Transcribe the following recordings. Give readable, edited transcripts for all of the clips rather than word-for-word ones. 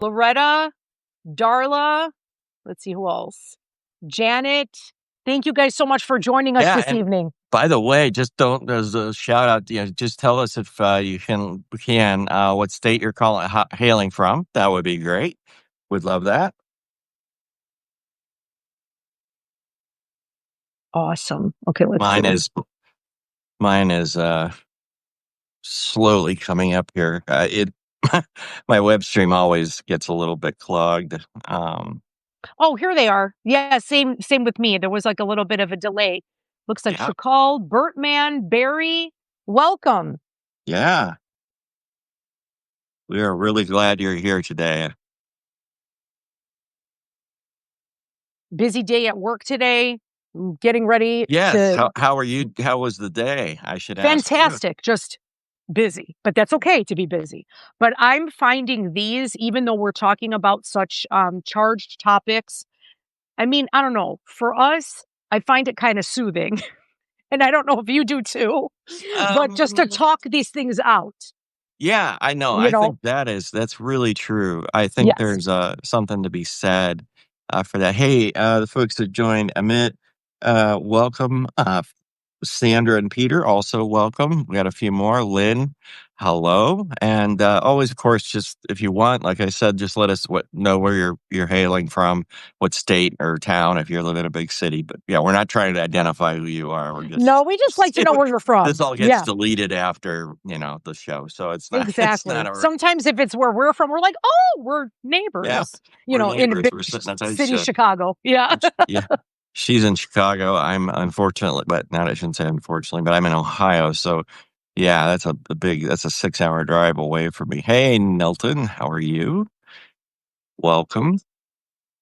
Loretta, Darla. Let's see who else. Janet. Thank you guys so much for joining us this evening. By the way, just don't, as a shout out, just tell us if you can what state you're hailing from. That would be great. We'd love that. Awesome. Okay, let's Mine is slowly coming up here. My web stream always gets a little bit clogged. Oh, here they are. Yeah, same with me. There was like a little bit of a delay. Looks like Shakal, Bertman, Barry. Welcome. Yeah. We are really glad you're here today. Busy day at work today. Getting ready. Yes. How are you? How was the day? I should ask. Fantastic. Just busy, but that's okay to be busy. But I'm finding these, even though we're talking about such charged topics, I mean, I don't know. For us, I find it kind of soothing. And I don't know if you do too, but just to talk these things out. Yeah, I know. I think that's really true. I think there's something to be said for that. Hey, the folks that joined, Amit, welcome. Sandra and Peter, also welcome. We got a few more. Lynn, hello. And always, of course, just if you want, like I said, just let us know where you're hailing from, what state or town, if you're living in a big city. But yeah, we're not trying to identify who you are. We just like to know where you're from. This all gets deleted after, the show. So it's not exactly. It's not Sometimes if it's where we're from, we're like, oh, we're neighbors. Yeah, in the big city, Chicago. Yeah. Yeah. She's in Chicago. I'm unfortunately, but not I shouldn't say unfortunately, but I'm in Ohio. So yeah, that's a 6-hour drive away from me. Hey, Nelton, how are you? Welcome.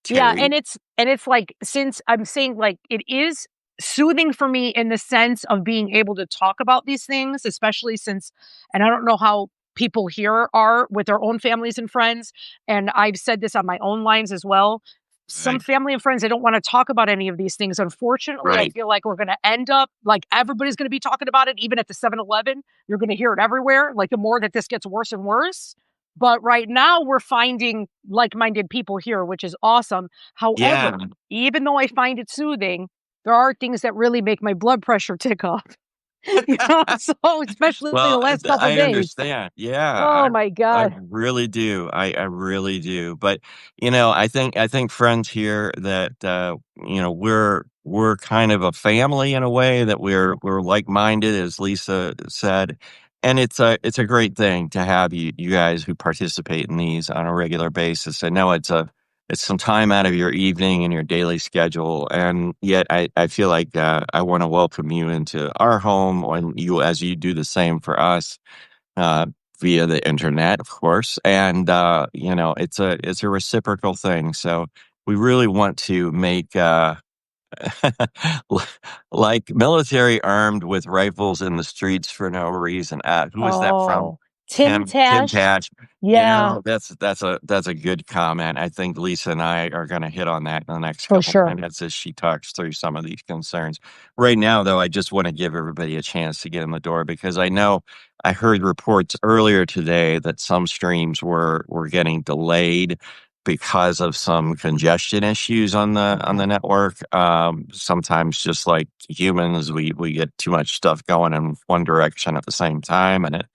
Terry. Yeah, and it's like, since I'm saying, like, it is soothing for me in the sense of being able to talk about these things, especially since, and I don't know how people here are with their own families and friends, and I've said this on my own lines as well. Some family and friends, they don't want to talk about any of these things. Unfortunately, I feel like we're going to end up, like, everybody's going to be talking about it, even at the 7-Eleven. You're going to hear it everywhere, like, the more that this gets worse and worse. But right now, we're finding like-minded people here, which is awesome. However, even though I find it soothing, there are things that really make my blood pressure tick up. So especially the last couple days. I understand. Yeah. Oh my God. I really do. I really do. But I think friends here that we're kind of a family in a way, that we're like-minded, as Lisa said. And it's a great thing to have you guys who participate in these on a regular basis. I know it's some time out of your evening and your daily schedule, and yet I feel like I want to welcome you into our home, and as you do the same for us via the internet, of course. And it's a reciprocal thing. So we really want to make like military armed with rifles in the streets for no reason. Who was that from? Tim Tash. Yeah, that's a good comment. I think Lisa and I are going to hit on that in the next couple minutes as she talks through some of these concerns. Right now, though, I just want to give everybody a chance to get in the door, because I know I heard reports earlier today that some streams were getting delayed because of some congestion issues on the network. Sometimes, just like humans, we get too much stuff going in one direction at the same time, and it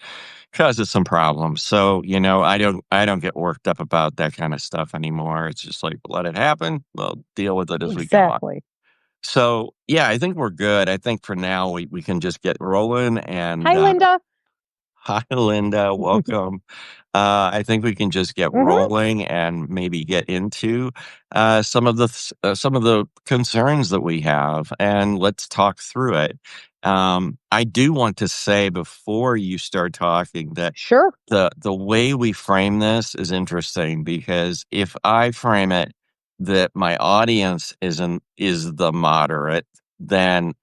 causes some problems. So, I don't get worked up about that kind of stuff anymore. It's just like, let it happen. We'll deal with it as we go on. So, yeah, I think we're good. I think for now we can just get rolling. And hi, Linda. Hi, Linda. Welcome. I think we can just get rolling and maybe get into some of the concerns that we have, and let's talk through it. I do want to say before you start talking that the way we frame this is interesting, because if I frame it that my audience is the moderate, then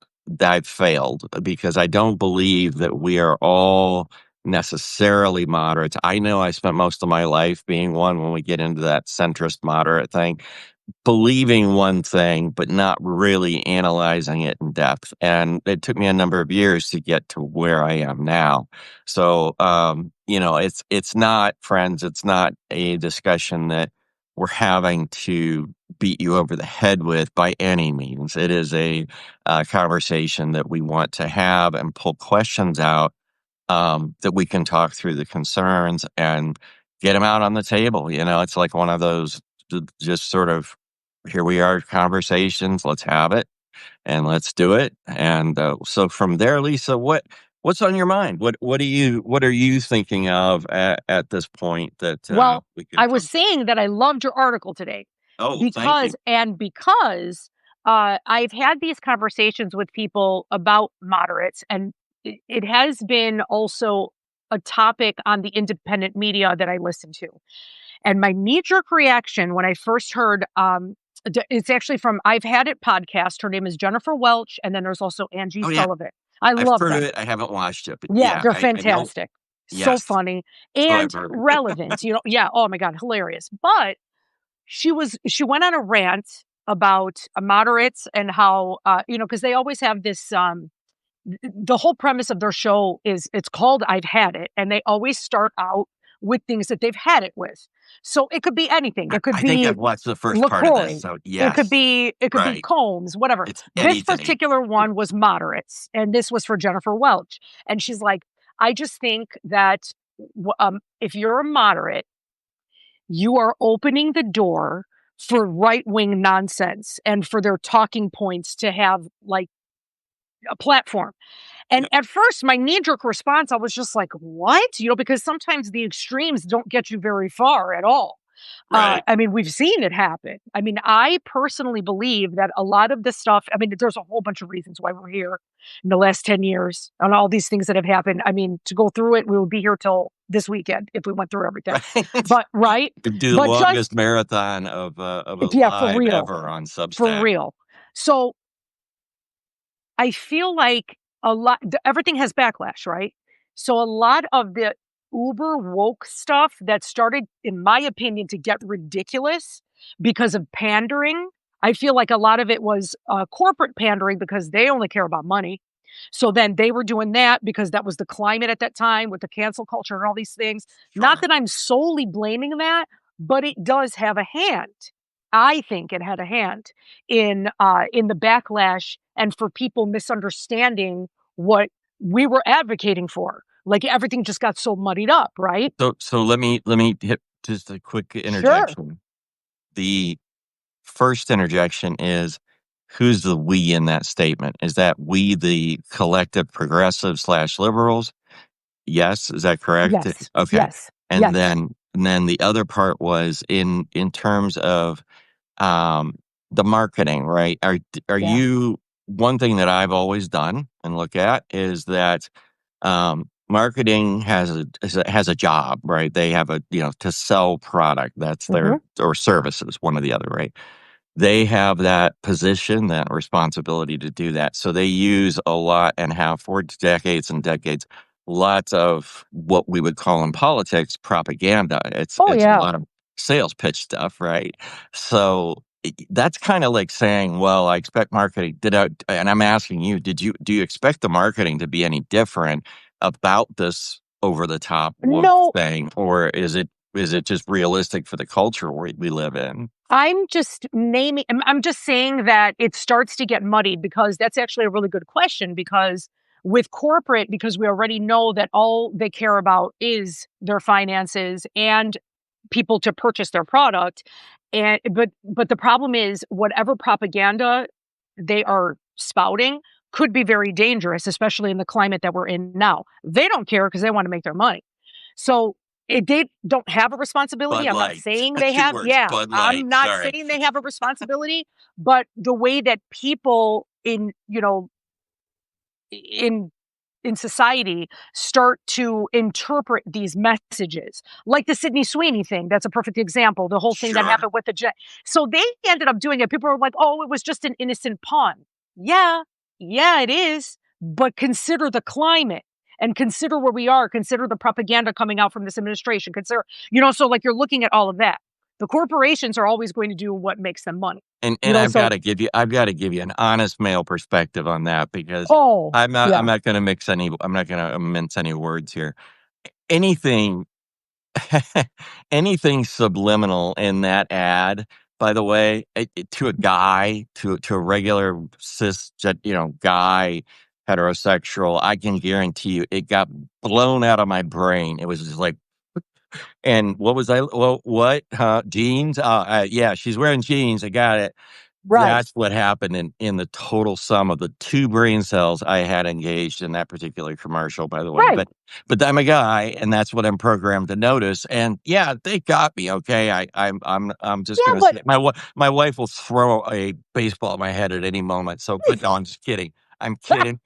I've failed, because I don't believe that we are all necessarily moderates. I know I spent most of my life being one when we get into that centrist moderate thing, believing one thing, but not really analyzing it in depth. And it took me a number of years to get to where I am now. So, it's not, friends, it's not a discussion that we're having to beat you over the head with by any means. It is a conversation that we want to have and pull questions out, that we can talk through the concerns and get them out on the table. It's like one of those just sort of, here we are, conversations. Let's have it and let's do it. And so from there, Lisa, what's on your mind? What are you thinking of at this point that Well, we can? I was saying that I loved your article today Oh, thank you. because I've had these conversations with people about moderates, and it has been also a topic on the independent media that I listen to. And my knee-jerk reaction when I first heard, it's actually from I've Had It podcast. Her name is Jennifer Welch, and then there's also Angie Oh, yeah. Sullivan. I I've love heard of them. it. I haven't watched it, but Yeah, yeah, they're I know. fantastic. So Yes. funny So I've and heard. relevant, yeah, oh my God, hilarious. But she went on a rant about moderates and how, because they always have this, the whole premise of their show is it's called I've Had It, and they always start out with things that they've had it with. So it could be anything. It could I think be I've watched the first part of this. LaCroix. So It could yes, be right. Combs, whatever. It's This anything. particular one was moderates, and this was for Jennifer Welch. And she's like, I just think that if you're a moderate, you are opening the door for right-wing nonsense and for their talking points to have like a platform. And Yep. at first, my knee-jerk response, I was just like, what? Because sometimes the extremes don't get you very far at all. Right. I mean, we've seen it happen. I mean, I personally believe that a lot of the stuff, I mean, there's a whole bunch of reasons why we're here in the last 10 years and all these things that have happened. I mean, to go through it, we would be here till this weekend if we went through everything. Right. But, right? Could do the But longest just, marathon of a yeah, for live real. ever on For Substack. real. So I feel like everything has backlash, right? So a lot of the uber woke stuff that started, in my opinion, to get ridiculous because of pandering. I feel like a lot of it was corporate pandering because they only care about money. So then they were doing that because that was the climate at that time with the cancel culture and all these things. Not Sure. that I'm solely blaming that, but it does have a hand. I think it had a hand in the backlash and for people misunderstanding what we were advocating for. Like everything just got so muddied up, right? So let me hit just a quick Sure. interjection. The first interjection is, who's the we in that statement? Is that we, the collective progressive slash liberals? Yes, is that correct? Yes. Okay. Yes. And Yes. then the other part was in terms of um, the marketing, right? Are Yeah. you, one thing that I've always done and look at is that marketing has a job, right? They have to sell product. That's their, or services, one or the other, right? They have that position, that responsibility to do that. So they use a lot and have for decades and decades, lots of what we would call in politics propaganda. It's Oh, it's a yeah. lot of sales pitch stuff, right? So that's kind of like saying, well, I expect marketing. And I'm asking you, do you expect the marketing to be any different about this over the top woke No, thing, or is it just realistic for the culture we live in? I'm just saying that it starts to get muddied because that's actually a really good question because with corporate, because we already know that all they care about is their finances and people to purchase their product. And but the problem is whatever propaganda they are spouting could be very dangerous, especially in the climate that we're in now. They don't care because they want to make their money. So they don't have a responsibility. Bud I'm not Light. saying they Two have. words, Yeah, Bud Light. I'm not Sorry. saying they have a responsibility, but the way that people in in society start to interpret these messages, like the Sydney Sweeney thing. That's a perfect example. The whole thing that Sure. happened with the jet. So they ended up doing it. People were like, "Oh, it was just an innocent pun." Yeah, yeah, it is. But consider the climate. and consider where we are, consider the propaganda coming out from this administration, consider, so like you're looking at all of that. The corporations are always going to do what makes them money. And I've got to give you an honest male perspective on that, because I'm not going to mince any words here. Anything anything subliminal in that ad, by the way, to a guy, to a regular cis, guy, heterosexual, I can guarantee you it got blown out of my brain. It was just like, and what was what? Jeans? Yeah, she's wearing jeans. I got it. Right. That's what happened in the total sum of the 2 brain cells I had engaged in that particular commercial, by the way. Right. But I'm a guy, and that's what I'm programmed to notice. And yeah, they got me. Okay, I'm just gonna say my wife will throw a baseball at my head at any moment. So, but no, I'm just kidding. I'm kidding.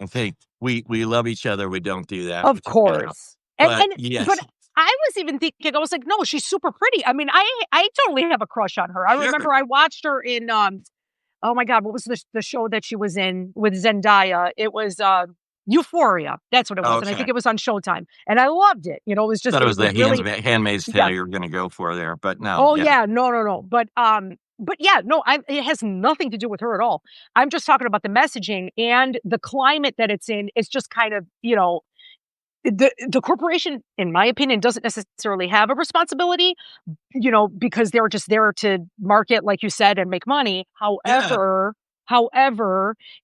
We love each other. We don't do that. Of course. But yes. But I was even thinking, I was like, no, she's super pretty. I mean, I totally have a crush on her. I remember I watched her in oh my God, what was the show that she was in with Zendaya? It was Euphoria. That's what it was. Okay. And I think it was on Showtime. And I loved it. It was just, it was the really, Handmaid's Tale you were going to go for there, but no. Oh yeah, no. But yeah, no, it has nothing to do with her at all. I'm just talking about the messaging and the climate that it's in. It's just kind of, the corporation, in my opinion, doesn't necessarily have a responsibility, because they're just there to market, like you said, and make money. However,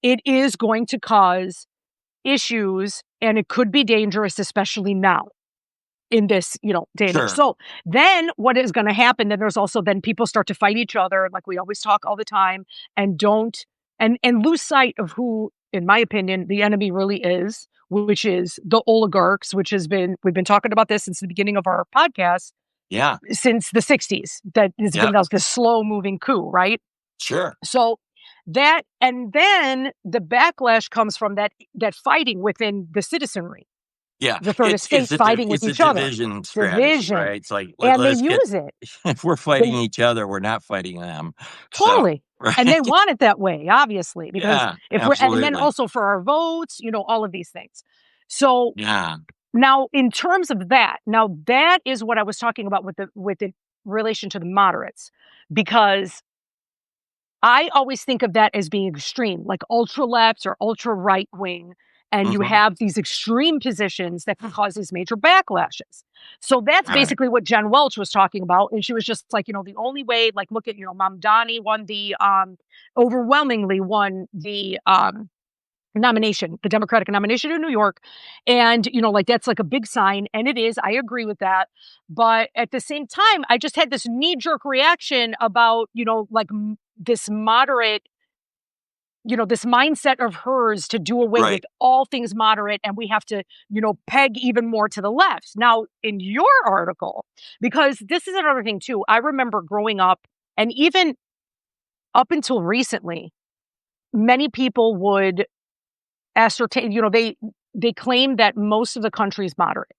it is going to cause issues, and it could be dangerous, especially now in this, day and age. So then what is going to happen? Then there's also then people start to fight each other, like we always talk all the time, and lose sight of who, in my opinion, the enemy really is, which is the oligarchs, we've been talking about this since the beginning of our podcast. Yeah. Since the 60s, that has been this slow moving coup, right? Sure. So that, and then the backlash comes from that fighting within the citizenry. Yeah. The third estate fighting with each other. Division strategy, right? It's like, and they use it. If we're fighting each other, we're not fighting them. Totally. So, right? And they want it that way, obviously, because absolutely. And then also for our votes, all of these things. So now in terms of that, that is what I was talking about with the relation to the moderates, because I always think of that as being extreme, like ultra left or ultra right wing. And you have these extreme positions that can cause these major backlashes. So that's basically what Jen Welch was talking about. And she was just like, the only way, like, look at, Mamdani overwhelmingly won the nomination, the Democratic nomination in New York. And, that's like a big sign. And it is, I agree with that. But at the same time, I just had this knee-jerk reaction about, this moderate, this mindset of hers to do away with all things moderate, and we have to, peg even more to the left. Now, in your article, because this is another thing too, I remember growing up, and even up until recently, many people would ascertain, they claim that most of the country is moderate.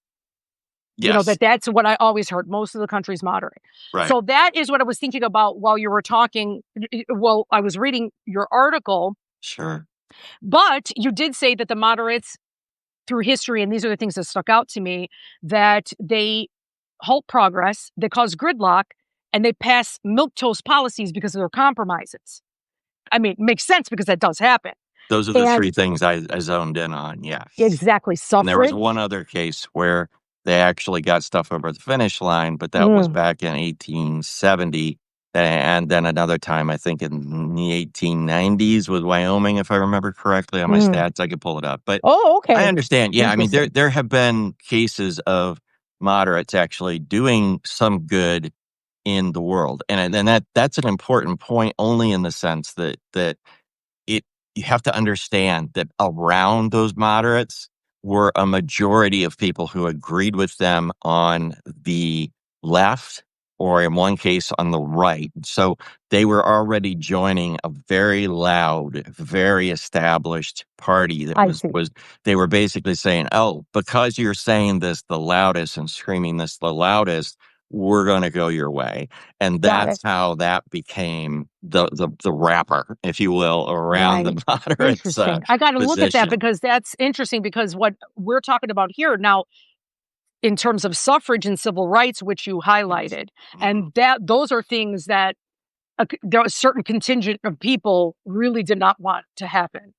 Yes. That's what I always heard. Most of the country's moderate. Right. So that is what I was thinking about while you were talking. Well, I was reading your article. Sure. But you did say that the moderates through history, and these are the things that stuck out to me, that they halt progress, they cause gridlock, and they pass milquetoast policies because of their compromises. I mean, it makes sense because that does happen. Those are the 3 things I zoned in on. Yeah. Exactly. Suffrage. And there was one other case where they actually got stuff over the finish line, but that was back in 1870. And then another time, I think in the 1890s with Wyoming, if I remember correctly on my stats, I could pull it up. But okay. I understand. Yeah, I mean, there have been cases of moderates actually doing some good in the world. And that's an important point only in the sense that you have to understand that around those moderates were a majority of people who agreed with them on the left, or in one case on the right. So they were already joining a very loud, very established party that was they were basically saying, oh, because you're saying this the loudest and screaming this the loudest, we're gonna go your way. And that's how that became the wrapper, if you will, around the Right. moderates, Interesting. I gotta look at that position. because that's interesting because what we're talking about here now in terms of suffrage and civil rights, which you Yes. highlighted, Mhm. and that those are things that there was a certain contingent of people really did not want to happen.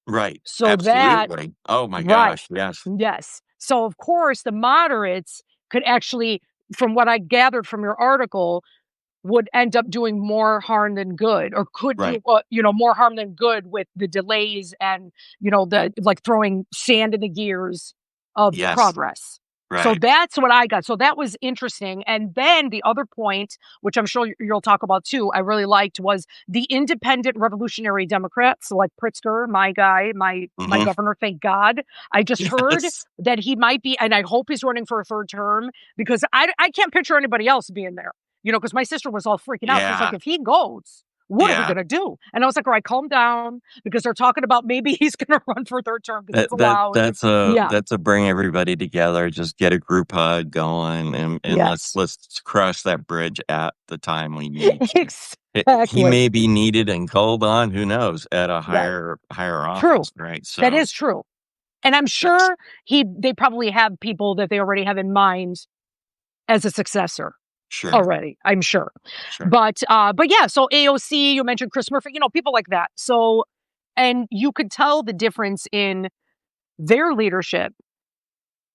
Right. So that Absolutely. Oh my right. gosh, yes. Yes. So of course the moderates could actually, from what I gathered from your article, would end up doing more harm than good, or could do, Right. more harm than good with the delays and, the like throwing sand in the gears of Yes. progress. So Right. that's what I got. So that was interesting. And then the other point, which I'm sure you'll talk about too, I really liked was the independent revolutionary Democrats, like Pritzker, my guy, my Mhm. governor, thank God. I just heard Yes. that he might be, and I hope he's running for a third term because I can't picture anybody else being there. Because my sister was all freaking out. She's like, Yeah. "If he goes, what are we Yeah. gonna do?" And I was like, "All right, calm down," because they're talking about maybe he's gonna run for third term because That it's allowed. Yeah. that's a bring everybody together, just get a group hug going, and Yes. let's cross that bridge at the time we need to. He Exactly. may be needed and called on, who knows, at a Right. higher True. office, right? That So, is true. And I'm yes. sure they probably have people that they already have in mind as a successor Sure. already, I'm sure. Sure. But yeah, so AOC, you mentioned Chris Murphy, people like that. So, and you could tell the difference in their leadership,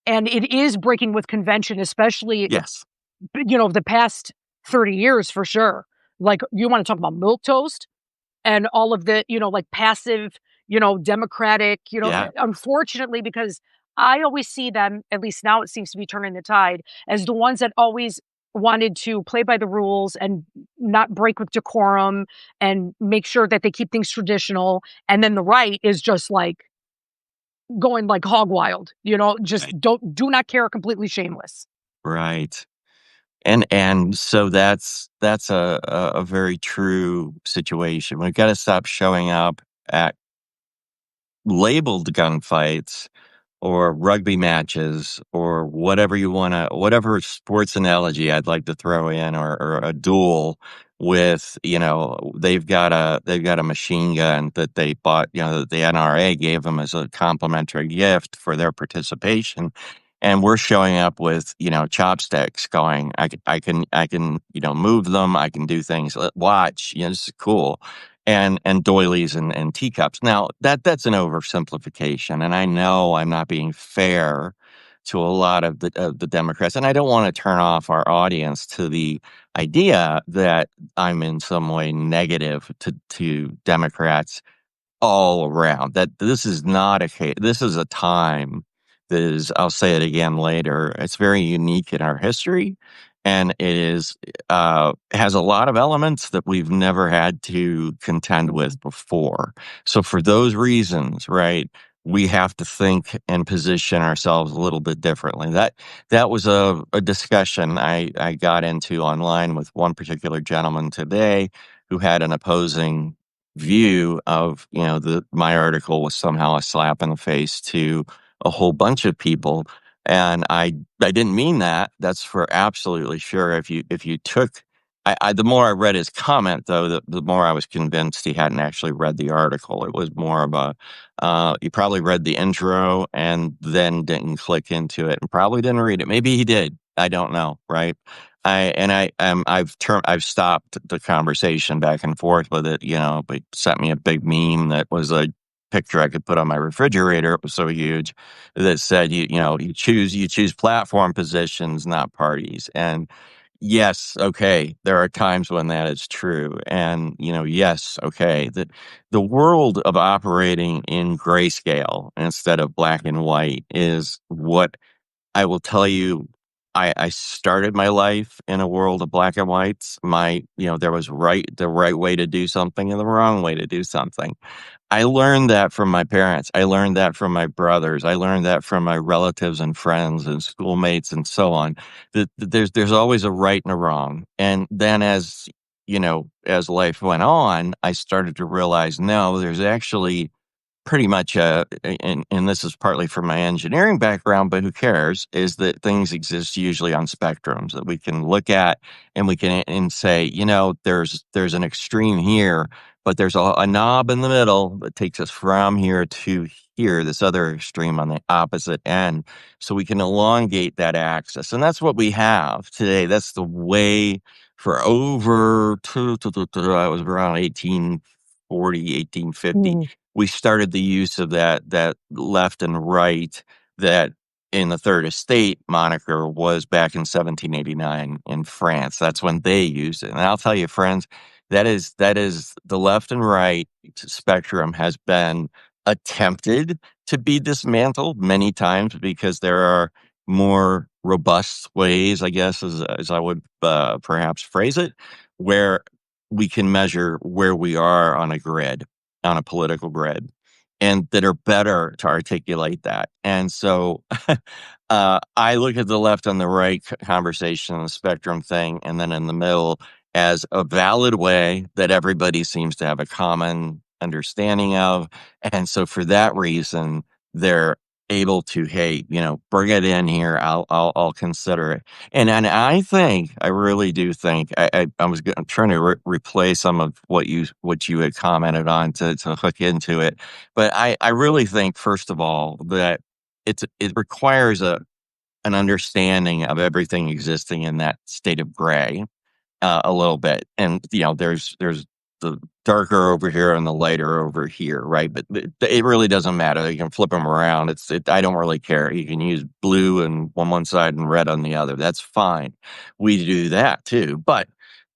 and it is breaking with convention, especially, Yes. the past 30 years for sure. Like, you wanna talk about milquetoast and all of the, like, passive, democratic, Yeah. unfortunately, because I always see them, at least now it seems to be turning the tide, as the ones that always wanted to play by the rules and not break with decorum and make sure that they keep things traditional, and then the right is just, like, going, like, hog wild, just Right. do not care, completely shameless. Right. And so that's a very true situation. We've gotta stop showing up at labeled gunfights or rugby matches or whatever sports analogy I'd like to throw in, or a duel with, they've got a machine gun that they bought, that the NRA gave them as a complimentary gift for their participation. And we're showing up with, chopsticks going, I can, move them. I can do things. Watch, this is cool, and doilies and teacups. Now, that's an oversimplification, and I know I'm not being fair to a lot of the Democrats, and I don't wanna turn off our audience to the idea that I'm in some way negative to Democrats all around. That this is not a case. This is a time that is, I'll say it again later, it's very unique in our history, and it is, has a lot of elements that we've never had to contend with before. So for those reasons, right, we have to think and position ourselves a little bit differently. That was a discussion I got into online with one particular gentleman today who had an opposing view of, the my article was somehow a slap in the face to a whole bunch of people, and I didn't mean that. That's for absolutely sure. If you took I the more I read his comment, though, the more I was convinced he hadn't actually read the article. It was more of a, he probably read the intro and then didn't click into it and probably didn't read it. Maybe he did. I don't know, right? I've stopped the conversation back and forth with it, but sent me a big meme that was a picture I could put on my refrigerator. It was so huge that said, you choose platform positions, not parties. And yes, okay, there are times when that is true. And, yes, okay, the world of operating in grayscale instead of black and white is what I will tell you. I started my life in a world of black and whites. There was the right way to do something and the wrong way to do something. I learned that from my parents. I learned that from my brothers. I learned that from my relatives and friends and schoolmates and so on. That there's always a right and a wrong. And then as life went on, I started to realize, no, there's actually pretty much, and this is partly from my engineering background, but who cares, is that things exist usually on spectrums that we can look at and we can and say, there's an extreme here, but there's a knob in the middle that takes us from here to here, this other extreme on the opposite end. So we can elongate that axis. And that's what we have today. That's the way for over, I was around 1840, 1850. We started the use of that left and right that in the Third Estate moniker was back in 1789 in France. That's when they used it. And I'll tell you, friends, that is the left and right spectrum has been attempted to be dismantled many times because there are more robust ways, I guess, as I would perhaps phrase it, where we can measure where we are on a grid, on a political grid, and that are better to articulate that. And so I look at the left and the right conversation, the spectrum thing, and then in the middle as a valid way that everybody seems to have a common understanding of. And so for that reason, they're able to, hey, bring it in here. I'll consider it. And I really do think I'm trying to replay some of what you had commented on to hook into it. But I really think, first of all, that it requires an understanding of everything existing in that state of gray a little bit. And, there's the darker over here and the lighter over here, right? But it really doesn't matter. You can flip them around. I don't really care. You can use blue and on one side and red on the other. That's fine. We do that too. But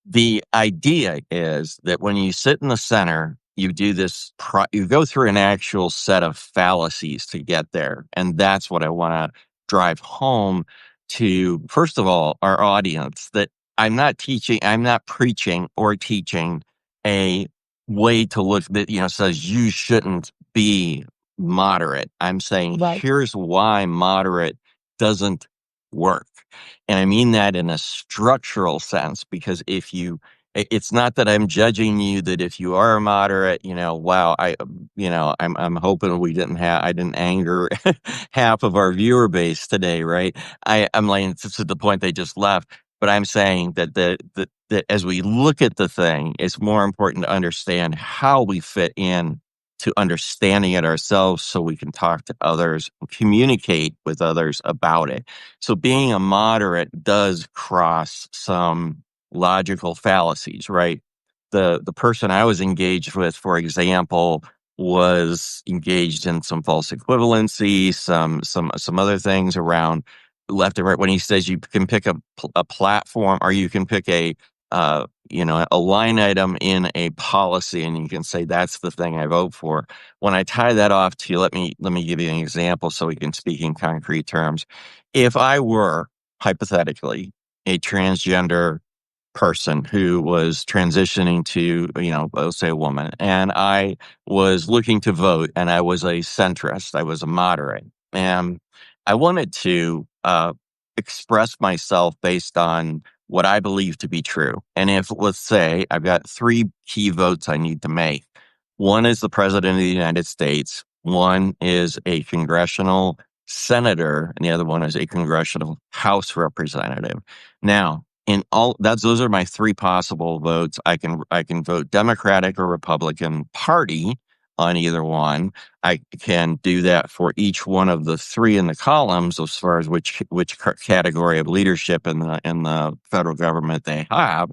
the idea is that when you sit in the center, you do this, you go through an actual set of fallacies to get there. And that's what I want to drive home to, first of all, our audience, that I'm not preaching or teaching a way to look that, says you shouldn't be moderate. I'm saying, here's why moderate doesn't work. And I mean that in a structural sense, because it's not that I'm judging you that if you are a moderate, wow, I'm hoping I didn't anger half of our viewer base today, right? I'm like, to the point they just left. But I'm saying that that as we look at the thing, it's more important to understand how we fit in to understanding it ourselves so we can talk to others, communicate with others about it. So being a moderate does cross some logical fallacies, right? The person I was engaged with, for example, was engaged in some false equivalency, some other things around left and right. When he says you can pick a platform, or you can pick a line item in a policy, and you can say that's the thing I vote for. When I tie that off to, let me give you an example so we can speak in concrete terms. If I were hypothetically a transgender person who was transitioning to, let's say a woman, and I was looking to vote, and I was a centrist, I was a moderate, and I wanted to express myself based on what I believe to be true. And if, let's say, I've got three key votes I need to make. One is the president of the United States. One is a congressional senator, and the other one is a congressional House representative. Now, those are my three possible votes. I can vote Democratic or Republican Party on either one. I can do that for each one of the three in the columns as far as which category of leadership in the federal government they have.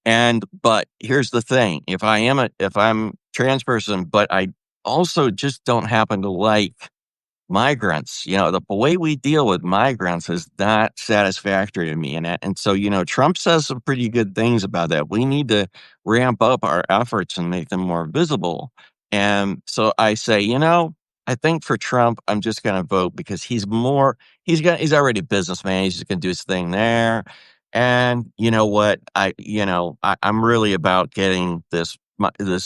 But here's the thing: if I'm trans person, but I also just don't happen to like migrants, the way we deal with migrants is not satisfactory to me. And so, Trump says some pretty good things about that. We need to ramp up our efforts and make them more visible. And so I say, I think for Trump, I'm just going to vote because he's already a businessman. He's just going to do his thing there. And you know what? I'm really about getting this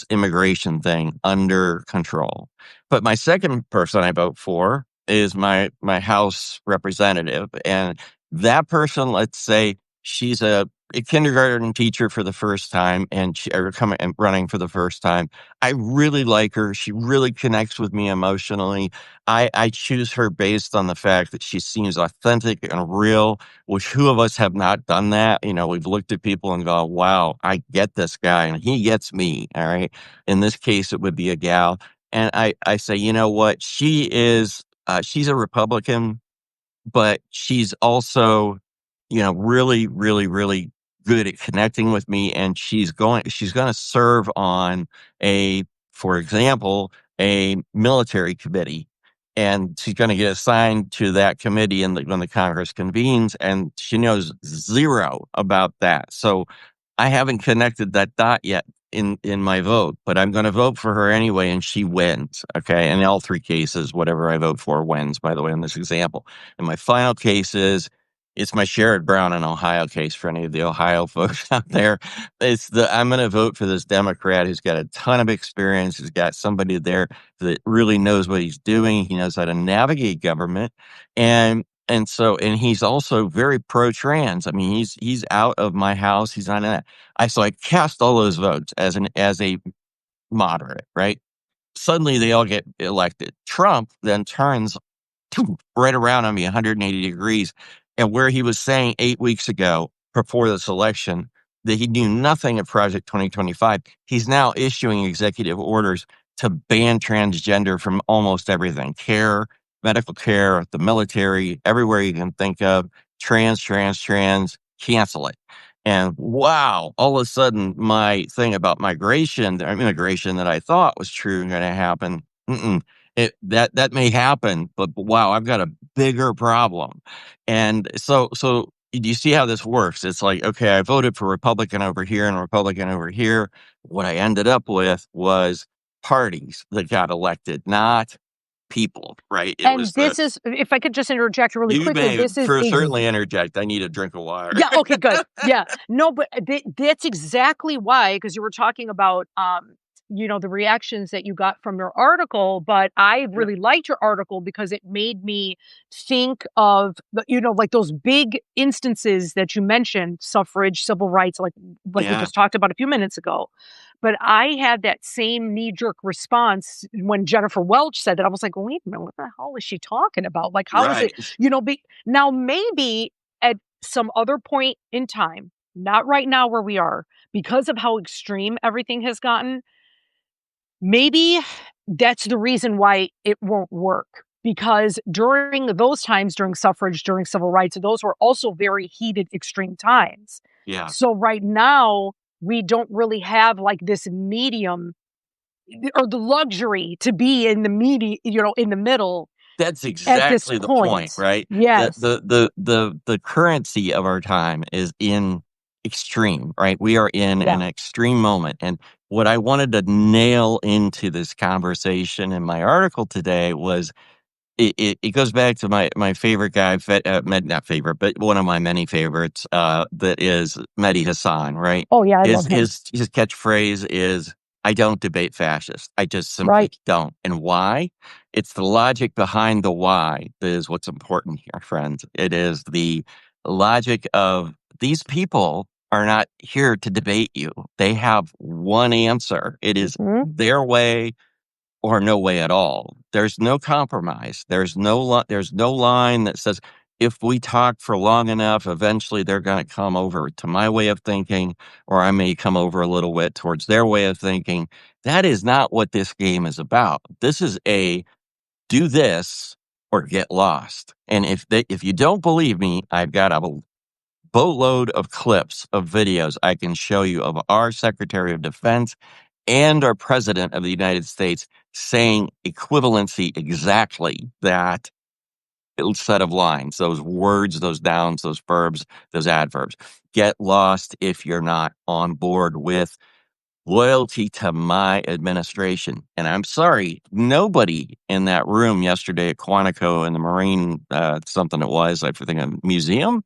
immigration thing under control. But my second person I vote for is my House representative. And that person, let's say she's a a kindergarten teacher for the first time and coming and running for the first time. I really like her. She really connects with me emotionally. I choose her based on the fact that she seems authentic and real, which who of us have not done that? We've looked at people and go, wow, I get this guy and he gets me. All right. In this case, it would be a gal. And I say, you know what? She's a Republican, but she's also, really, really, really good at connecting with me. And she's going to serve on for example, a military committee. And she's going to get assigned to that committee when the Congress convenes. And she knows zero about that. So I haven't connected that dot yet in my vote, but I'm going to vote for her anyway, and she wins. Okay, in all three cases, whatever I vote for wins. By the way, in this example, in my final cases, it's my Sherrod Brown in Ohio case. For any of the Ohio folks out there, I'm going to vote for this Democrat who's got a ton of experience. Who's got somebody there that really knows what he's doing. He knows how to navigate government, and he's also very pro-trans. I mean, he's out of my house. He's not in that. So I cast all those votes as a moderate, right? Suddenly they all get elected. Trump then turns right around on me 180 degrees. And where he was saying 8 weeks ago before this election that he knew nothing of Project 2025, he's now issuing executive orders to ban transgender from almost everything: medical care, the military, everywhere you can think of. Trans, cancel it. And wow, all of a sudden, my thing about immigration that I thought was true and going to happen, that may happen, but wow, I've got a bigger problem. And so do you see how this works? It's like, okay, I voted for Republican over here and Republican over here. What I ended up with was parties that got elected, not people, right? And this is, if I could just interject really You quickly, may this is certainly interject. I need a drink of water. Yeah. Okay. Good. Yeah. No, but that's exactly why, because you were talking about, the reactions that you got from your article. But I really liked your article because it made me think of, like those big instances that you mentioned: suffrage, civil rights, like we just talked about a few minutes ago. But I had that same knee-jerk response when Jennifer Welch said that. I was like, wait a minute, what the hell is she talking about? Like, how is it, now maybe at some other point in time, not right now where we are, because of how extreme everything has gotten, maybe that's the reason why it won't work. Because during those times, during suffrage, during civil rights, those were also very heated, extreme times. Yeah. So right now, we don't really have like this medium or the luxury to be in the middle. That's exactly the point, right? Yes. The currency of our time is in extreme, right? We are in an extreme moment. And what I wanted to nail into this conversation in my article today was it goes back to my favorite guy, not favorite, but one of my many favorites, that is Mehdi Hassan, right? Oh yeah, I love him. His catchphrase is, "I don't debate fascists. I just simply don't." And why? It's the logic behind the why that is what's important here, friends. It is the logic of these people are not here to debate you. They have one answer. It is their way or no way at all. There's no compromise. There's no line that says, if we talk for long enough, eventually they're going to come over to my way of thinking, or I may come over a little bit towards their way of thinking. That is not what this game is about. This is a do this or get lost. And if you don't believe me, I've got a boatload of clips of videos I can show you of our Secretary of Defense and our President of the United States saying equivalency exactly that set of lines, those words, those nouns, those verbs, those adverbs. Get lost if you're not on board with loyalty to my administration. And I'm sorry, nobody in that room yesterday at Quantico in the Marine, something it was, I think, a museum,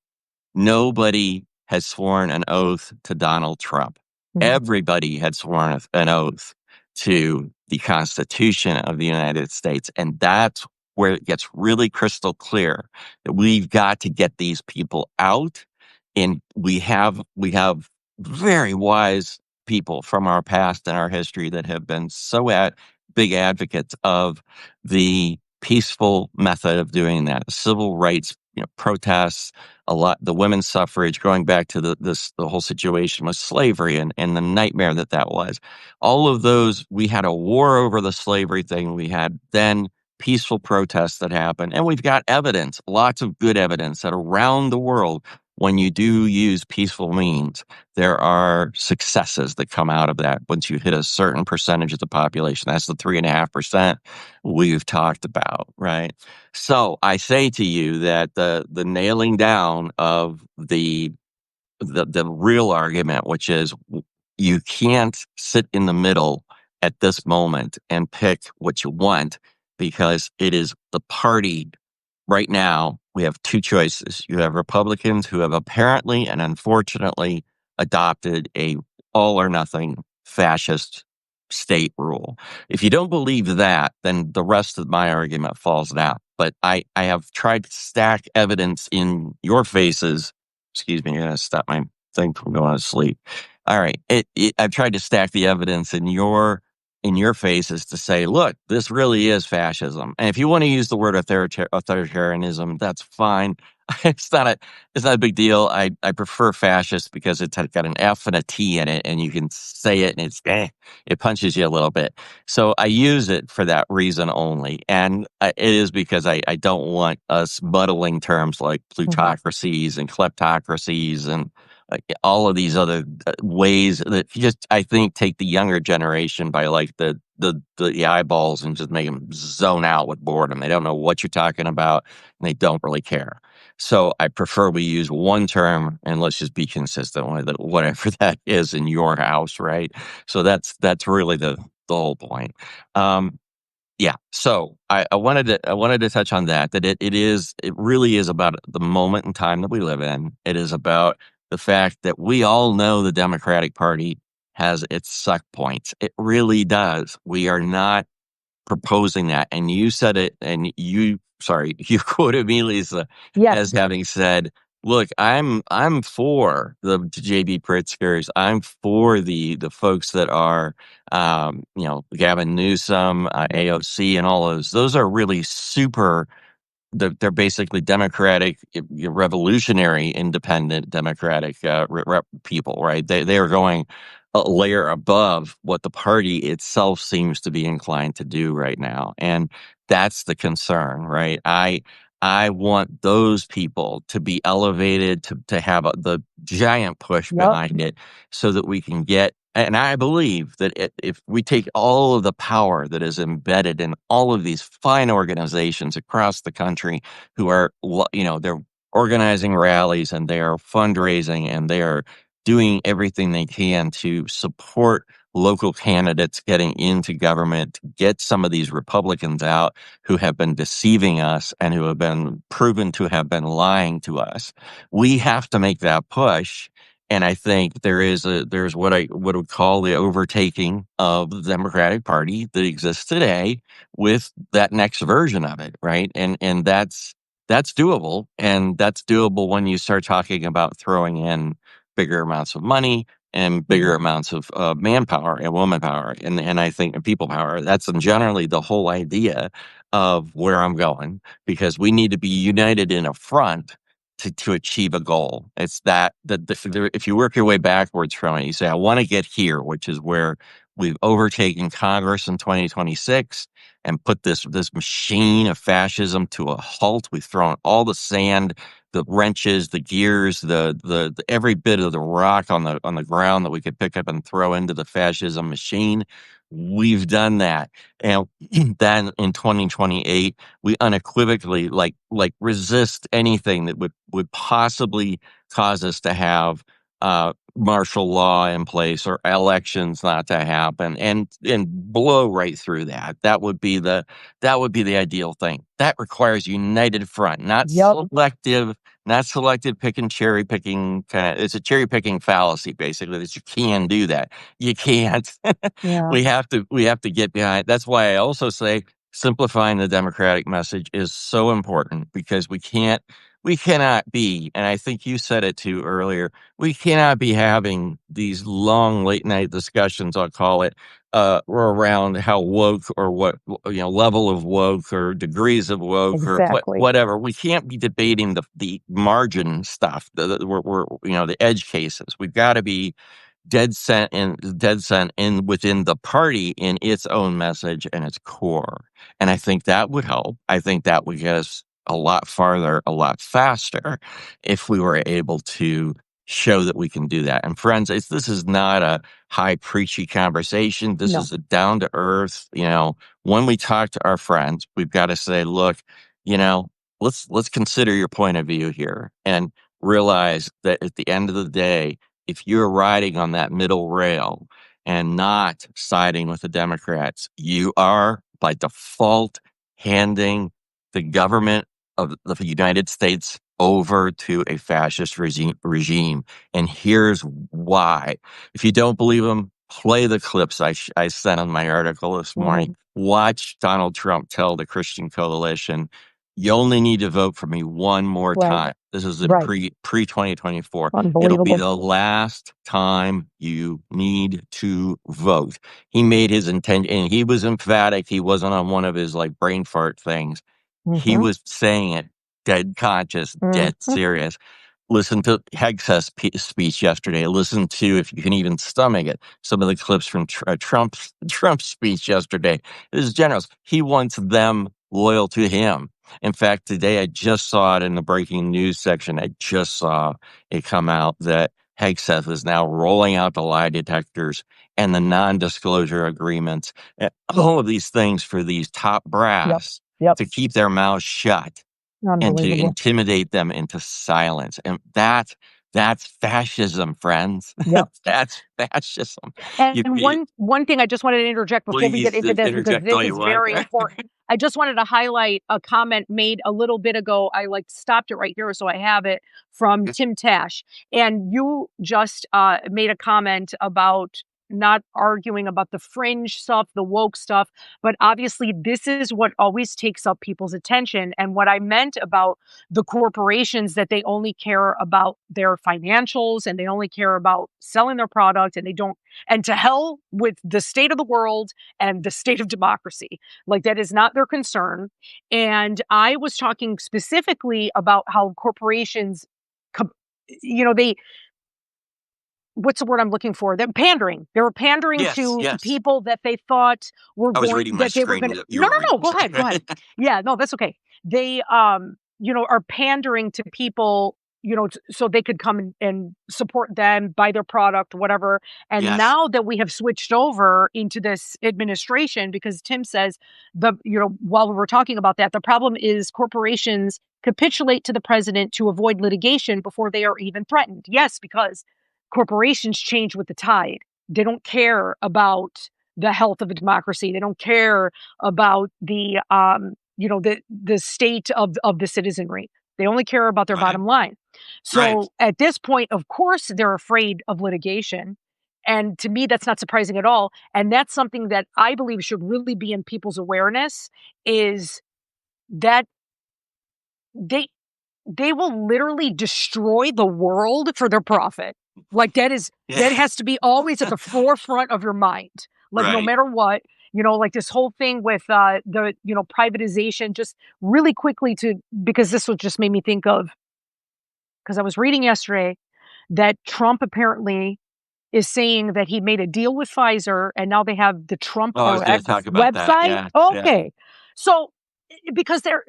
nobody has sworn an oath to Donald Trump. Everybody had sworn an oath to the Constitution of the United States. And that's where it gets really crystal clear that we've got to get these people out. And we have very wise people from our past and our history that have been so big advocates of the peaceful method of doing that. Civil rights, protests, a lot, the women's suffrage, going back to the whole situation with slavery and the nightmare that was. All of those, we had a war over the slavery thing. We had then peaceful protests that happened, and we've got evidence, lots of good evidence that around the world, when you do use peaceful means, there are successes that come out of that once you hit a certain percentage of the population. That's the 3.5% we've talked about, right? So I say to you that the nailing down of the real argument, which is you can't sit in the middle at this moment and pick what you want, because it is the party. Right now, we have two choices. You have Republicans who have apparently and unfortunately adopted a all or nothing fascist state rule. If you don't believe that, then the rest of my argument falls down. But I have tried to stack evidence in your faces. Excuse me, you're going to stop my thing from going to sleep. All right. I've tried to stack the evidence in your faces to say, look, this really is fascism. And if you want to use the word authoritarianism, that's fine. It's not a big deal. I prefer fascist because it's got an F and a T in it, and you can say it, and it punches you a little bit. So I use it for that reason only. And it is because I don't want us muddling terms like plutocracies and kleptocracies and all of these other ways that just, I think, take the younger generation by like the eyeballs and just make them zone out with boredom. They don't know what you're talking about, and they don't really care. So I prefer we use one term, and let's just be consistent with it, whatever that is in your house, right? So that's really the whole point. Yeah. So I wanted to touch on that it really is about the moment in time that we live in. It is about the fact that we all know the Democratic Party has its suck points. It really does. We are not proposing that. And you said it, and you quoted me, Lisa, as having said, look, I'm for the JB Pritzkers. I'm for the folks that are, Gavin Newsom, AOC, and all those. Those are really super. They're basically democratic, revolutionary, independent democratic people, right? They are going a layer above what the party itself seems to be inclined to do right now, and that's the concern, right? I want those people to be elevated, to have the giant push behind it, so that we can get. And I believe that if we take all of the power that is embedded in all of these fine organizations across the country who are, they're organizing rallies, and they are fundraising, and they are doing everything they can to support local candidates getting into government, to get some of these Republicans out who have been deceiving us and who have been proven to have been lying to us. We have to make that push. And I think there's what I would call the overtaking of the Democratic Party that exists today with that next version of it, right? And that's doable, and that's doable when you start talking about throwing in bigger amounts of money and bigger amounts of manpower and woman power, and I think people power. That's generally the whole idea of where I'm going, because we need to be united in a front to achieve a goal. It's if you work your way backwards from it, you say, I want to get here, which is where we've overtaken Congress in 2026 and put this machine of fascism to a halt. We've thrown all the sand, the wrenches, the gears, the every bit of the rock on the ground that we could pick up and throw into the fascism machine. We've done that. And then in 2028, we unequivocally like resist anything that would possibly cause us to have martial law in place or elections not to happen, and blow right through that. That would be the ideal thing. That requires united front, not selective picking, cherry picking it's a cherry picking fallacy, basically, that you can do that. You can't. We have to get behind. That's why I also say simplifying the Democratic message is so important, because we can't we cannot be, and I think you said it too earlier, we cannot be having these long late night discussions, I'll call it, around how woke or what, level of woke or degrees of woke or whatever. We can't be debating the margin stuff, we're the edge cases. We've got to be dead cent in within the party in its own message and its core. And I think that would help. I think that would get us a lot farther, a lot faster if we were able to show that we can do that. And friends, this is not a high preachy conversation. This is a down to earth, when we talk to our friends, we've got to say, look, let's consider your point of view here and realize that at the end of the day, if you're riding on that middle rail and not siding with the Democrats, you are by default handing the government of the United States over to a fascist regime. And here's why. If you don't believe them, play the clips I sent on my article this morning. Watch Donald Trump tell the Christian Coalition, you only need to vote for me one more time. This is pre-2024. It'll be the last time you need to vote. He made his intention, and he was emphatic. He wasn't on one of his brain fart things. He was saying it dead conscious, dead serious. Listen to Hegseth's speech yesterday. Listen to, if you can even stomach it, some of the clips from Trump's speech yesterday. This is generous. He wants them loyal to him. In fact, today I just saw it in the breaking news section. I just saw it come out that Hegseth is now rolling out the lie detectors and the non-disclosure agreements and all of these things for these top brass to keep their mouths shut and to intimidate them into silence. And that's fascism, friends. That's fascism. And one thing I just wanted to interject before we get into this, because this is very important. I just wanted to highlight a comment made a little bit ago. I stopped it right here, so I have it, from Tim Tash. And you just made a comment about not arguing about the fringe stuff, the woke stuff, but obviously this is what always takes up people's attention. And what I meant about the corporations, that they only care about their financials and they only care about selling their product, and they don't, and to hell with the state of the world and the state of democracy. That is not their concern. And I was talking specifically about how corporations, they, what's the word I'm looking for? They're pandering. They were pandering to people that they thought were I was reading my screen. No. Go ahead. Yeah, no, that's okay. They, are pandering to people, so they could come and support them, buy their product, whatever. And now that we have switched over into this administration, because Tim says while we were talking about that, the problem is corporations capitulate to the president to avoid litigation before they are even threatened. Yes, because corporations change with the tide. They don't care about the health of a democracy. They don't care about the state of the citizenry. They only care about their bottom line. So at this point, of course, they're afraid of litigation. And to me, that's not surprising at all. And that's something that I believe should really be in people's awareness, is that they will literally destroy the world for their profit. That has to be always at the forefront of your mind. No matter what, this whole thing with the privatization, just really quickly, because this was just made me think of, because I was reading yesterday that Trump apparently is saying that he made a deal with Pfizer, and now they have the Trump website. That. Okay. So because their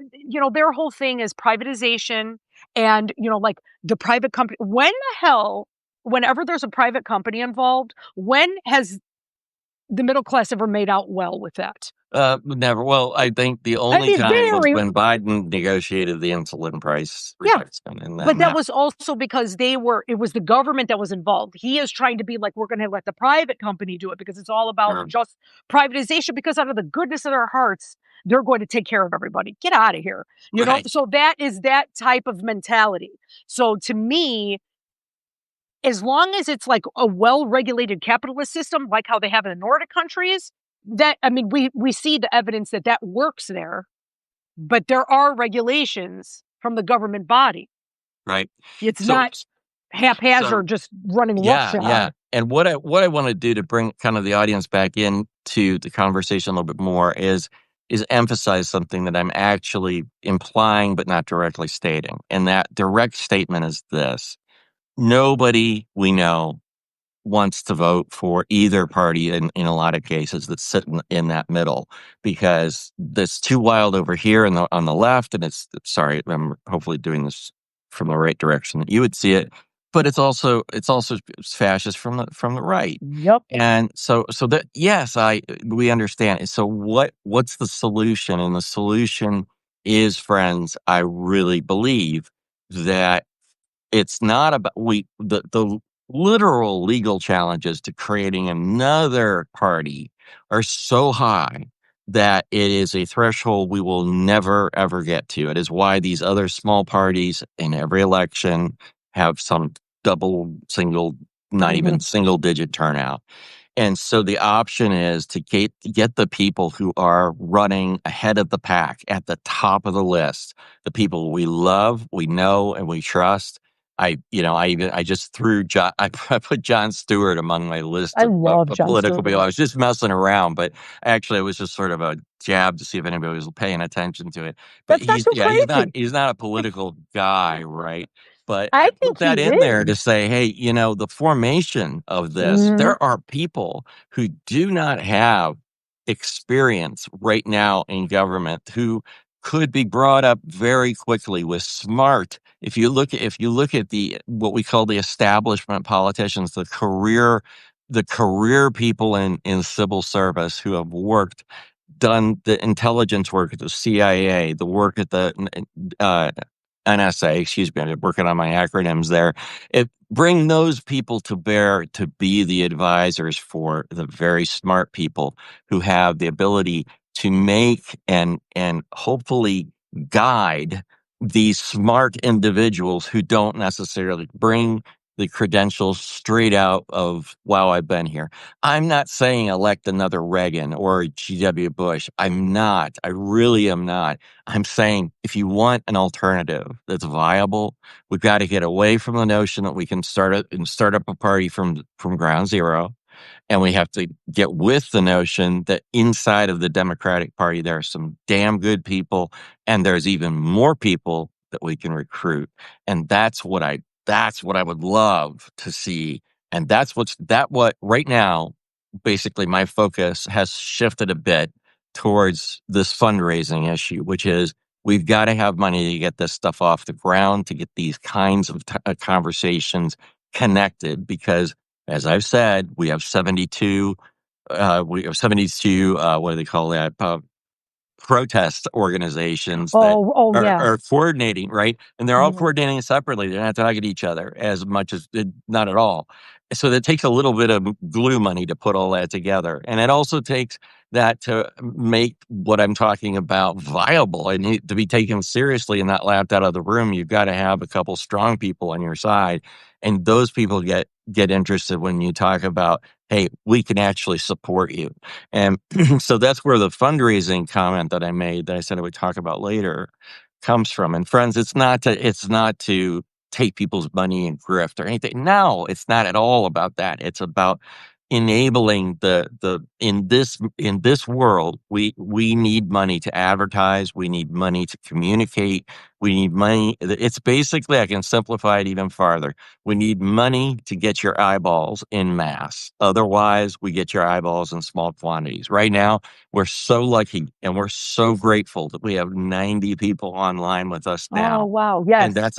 whole thing is privatization and, the private company. Whenever there's a private company involved, when has the middle class ever made out well with that? Never. Well, I think the only time was when Biden negotiated the insulin price reduction. But that was also because it was the government that was involved. He is trying to be we're going to let the private company do it, because it's all about just privatization, because out of the goodness of their hearts, they're going to take care of everybody. Get out of here. So that is that type of mentality. So to me, as long as it's a well-regulated capitalist system, like how they have in the Nordic countries, we see the evidence that works there. But there are regulations from the government body. Right. It's So not haphazard, just running roughshod. yeah. And what I want to do to bring kind of the audience back into the conversation a little bit more is emphasize something that I'm actually implying but not directly stating. And that direct statement is this: nobody we know wants to vote for either party in a lot of cases that's sitting in that middle, because that's too wild over here on the left. And sorry, I'm hopefully doing this from the right direction that you would see it, but it's also fascist from the right. Yep. And so that, yes, we understand. So what's the solution? And the solution is, friends, I really believe that it's not about the literal legal challenges to creating another party are so high that it is a threshold we will never, ever get to. It is why these other small parties in every election have some double, single, not even single digit turnout. And so the option is to get the people who are running ahead of the pack at the top of the list, the people we love, we know, and we trust. I just threw John. I put Jon Stewart among my list I of, love Jon political Stewart. people. I was just messing around, but actually, it was just sort of a jab to see if anybody was paying attention to it. But That's not too crazy. he's not a political guy, right? But I I think put that he in there to is. say, hey, the formation of this, there are people who do not have experience right now in government who could be brought up very quickly with smart. If you look at the what we call the establishment politicians, the career people in civil service who have done the intelligence work at the CIA, the work at the uh, NSA, excuse me, I'm working on my acronyms there. Bring those people to bear to be the advisors for the very smart people who have the ability to make and hopefully guide these smart individuals who don't necessarily bring the credentials straight out of, wow, I've been here. I'm not saying elect another Reagan or G.W. Bush. I'm not. I really am not. I'm saying if you want an alternative that's viable, we've got to get away from the notion that we can start up a party from ground zero. And we have to get with the notion that inside of the Democratic Party, there are some damn good people, and there's even more people that we can recruit. And that's what I would love to see. And what right now, basically my focus has shifted a bit towards this fundraising issue, which is we've got to have money to get this stuff off the ground, to get these kinds of conversations connected, because as I've said, we have 72, what do they call that? Protest organizations that Yeah. are coordinating, right? And they're all coordinating separately. They're not talking to each other as much as not at all. So that takes a little bit of glue money to put all that together. And it also takes that to make what I'm talking about viable and to be taken seriously and not laughed out of the room. You've got to have a couple strong people on your side. And those people get interested when you talk about, hey, we can actually support you. And so that's where the fundraising comment that I made that I said I would talk about later comes from. And friends, it's not to take people's money and grift or anything. No, it's not at all about that. It's about enabling in this world, we need money to advertise, we need money to communicate, we need money. It's basically, I can simplify it even farther. We need money to get your eyeballs in mass. Otherwise, we get your eyeballs in small quantities. Right now, we're so lucky and we're so grateful that we have 90 people online with us now. Oh, wow. And Yes. that's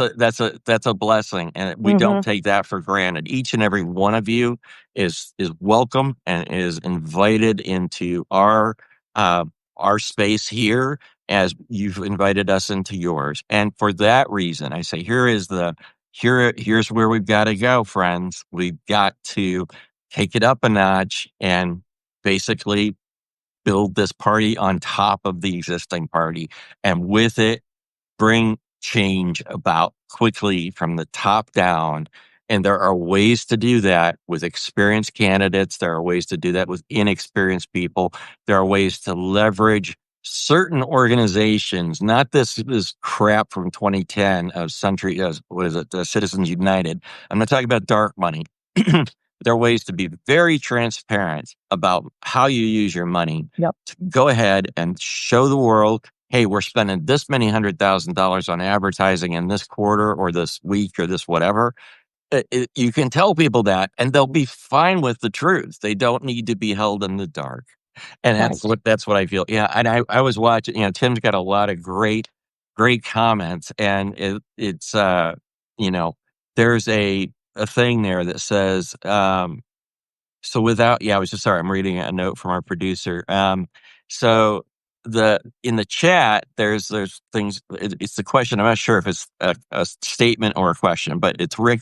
a blessing, and we don't take that for granted. Each and every one of you is welcome and is invited into our space here, as you've invited us into yours. And for that reason, I say here's where we've got to go, friends. We've got to take it up a notch and basically build this party on top of the existing party, and with it bring change about quickly from the top down. And there are ways to do that with experienced candidates. There are ways to do that with inexperienced people. There are ways to leverage certain organizations, not this crap from 2010 of Citizens United. I'm not talking about dark money. There are ways to be very transparent about how you use your money. Yep. To go ahead and show the world, hey, we're spending this many $100,000 on advertising in this quarter or this week or this whatever. You can tell people that, and they'll be fine with the truth. They don't need to be held in the dark. And that's what I feel. Yeah. And I was watching, Tim's got a lot of great comments, and it's there's a thing there that says, so without, I was just sorry, I'm reading a note from our producer. So in the chat, there's things, it's the question. I'm not sure if it's a statement or a question, but it's Rick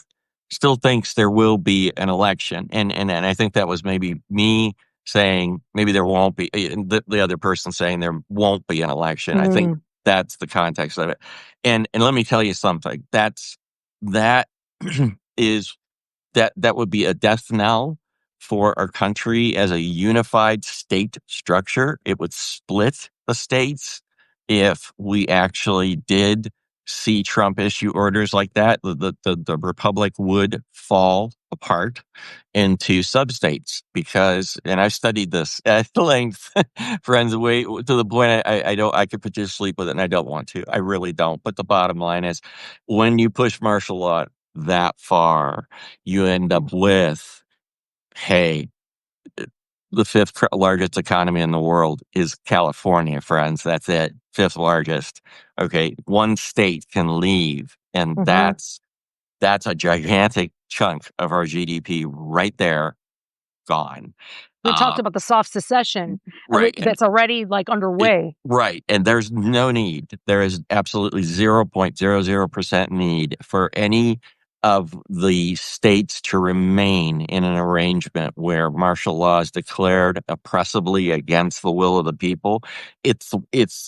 still thinks there will be an election. And I think that was maybe me saying maybe there won't be, and the other person saying there won't be an election. I think that's the context of it. And let me tell you something. That is that would be a death knell for our country as a unified state structure. It would split the states if we actually did see Trump issue orders like that. The republic would fall apart into substates because, and I've studied this at length, friends, way to the point I could put you to sleep with it, and I don't want to. I really don't. But the bottom line is, when you push martial law that far, you end up with, hey, the fifth largest economy in the world is California, friends. That's it. Fifth largest. Okay. One state can leave, and that's a gigantic chunk of our GDP right there, gone. We talked about the soft secession, right? That's already underway. Right. And there's no need. There is absolutely 0.00% need for any of the states to remain in an arrangement where martial law is declared oppressively against the will of the people. It's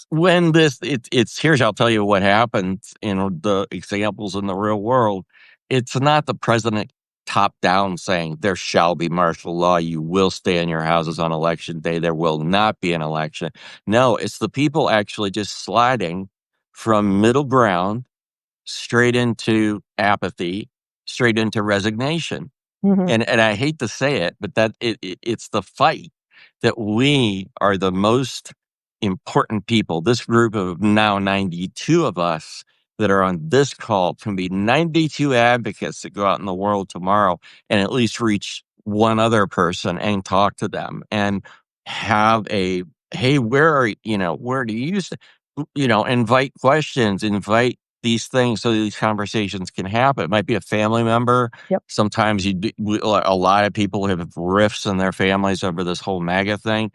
when here's, I'll tell you what happens in the examples in the real world. It's not the president top down saying there shall be martial law. You will stay in your houses on election day. There will not be an election. No, it's the people actually just sliding from middle ground straight into apathy, straight into resignation. And I hate to say it, but it's the fight that we are the most important people. This group of now 92 of us that are on this call can be 92 advocates that go out in the world tomorrow and at least reach one other person and talk to them and have a, hey, where do you, invite questions, invite these things so these conversations can happen. It might be a family member. Yep. Sometimes a lot of people have rifts in their families over this whole MAGA thing.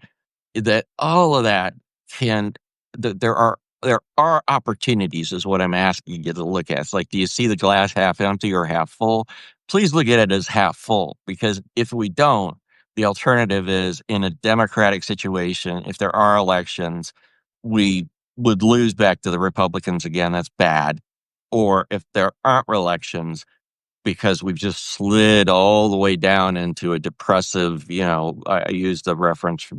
That all of that there are opportunities, is what I'm asking you to look at. It's like, do you see the glass half empty or half full? Please look at it as half full, because if we don't, the alternative is, in a democratic situation, if there are elections, we would lose back to the Republicans again. That's bad. Or if there aren't elections, because we've just slid all the way down into a depressive, I used a reference from